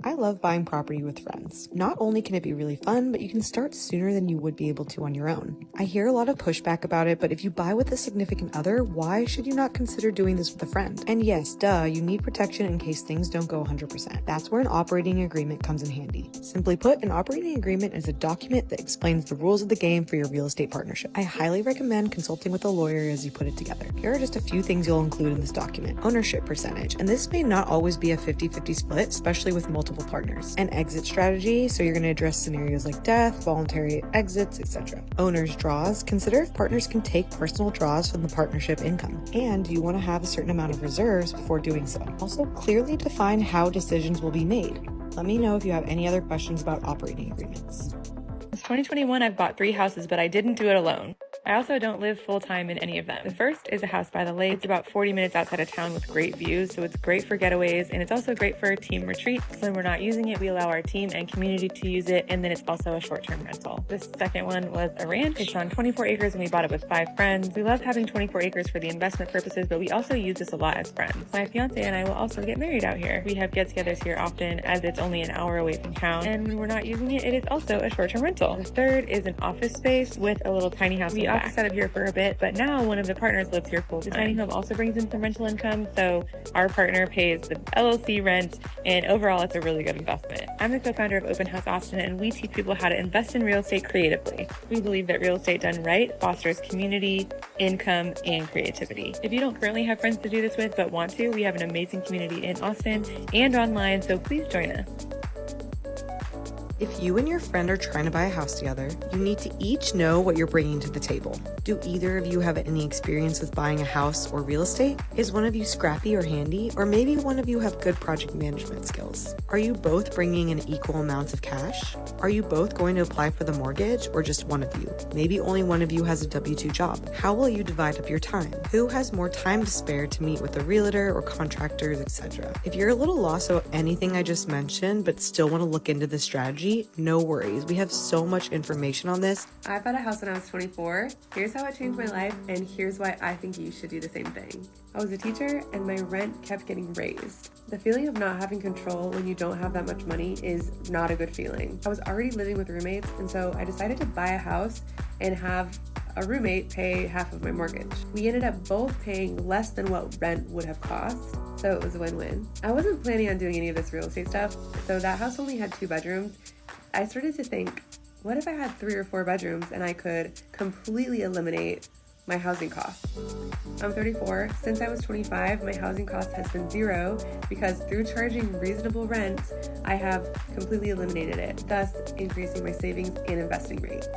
I love buying property with friends. Not only can it be really fun, but you can start sooner than you would be able to on your own. I hear a lot of pushback about it, but if you buy with a significant other, why should you not consider doing this with a friend? And yes, duh, you need protection in case things don't go 100%. That's where an operating agreement comes in handy. Simply put, an operating agreement is a document that explains the rules of the game for your real estate partnership. I highly recommend consulting with a lawyer as you put it together. Here are just a few things you'll include in this document. Ownership percentage, and this may not always be a 50-50 split, especially with multiple partners. An exit strategy, so you're going to address scenarios like death, voluntary exits, etc. Owner's draws, consider if partners can take personal draws from the partnership income. And you want to have a certain amount of reserves before doing so. Also, clearly define how decisions will be made. Let me know if you have any other questions about operating agreements. Since 2021, I've bought 3 houses, but I didn't do it alone. I also don't live full-time in any of them. The first is a house by the lake. It's about 40 minutes outside of town with great views, so it's great for getaways, and it's also great for team retreats. When we're not using it, we allow our team and community to use it, and then it's also a short-term rental. The second one was a ranch. It's on 24 acres, and we bought it with 5 friends. We love having 24 acres for the investment purposes, but we also use this a lot as friends. My fiance and I will also get married out here. We have get-togethers here often, as it's only an hour away from town, and when we're not using it, it is also a short-term rental. The third is an office space with a little tiny house. We also set up here for a bit, but now one of the partners lives here full time. The tiny home also brings in some rental income, so our partner pays the LLC rent, and overall it's a really good investment. I'm the co-founder of Open House Austin, and we teach people how to invest in real estate creatively. We believe that real estate done right fosters community, income, and creativity. If you don't currently have friends to do this with but want to, we have an amazing community in Austin and online, so please join us. If you and your friend are trying to buy a house together, you need to each know what you're bringing to the table. Do either of you have any experience with buying a house or real estate? Is one of you scrappy or handy? Or maybe one of you have good project management skills? Are you both bringing in equal amounts of cash? Are you both going to apply for the mortgage, or just one of you? Maybe only one of you has a W-2 job. How will you divide up your time? Who has more time to spare to meet with a realtor or contractors, etc.? If you're a little lost about anything I just mentioned, but still want to look into this strategy, no worries. We have so much information on this. I bought a house when I was 24. Here's how it changed my life, and here's why I think you should do the same thing. I was a teacher, and my rent kept getting raised. The feeling of not having control when you don't have that much money is not a good feeling. I was already living with roommates, and so I decided to buy a house and have a roommate pay half of my mortgage. We ended up both paying less than what rent would have cost, so it was a win-win. I wasn't planning on doing any of this real estate stuff, so that house only had 2 bedrooms. I started to think, what if I had 3 or 4 bedrooms and I could completely eliminate my housing costs? I'm 34. Since I was 25, my housing cost has been 0 because through charging reasonable rent, I have completely eliminated it, thus increasing my savings and investing rate.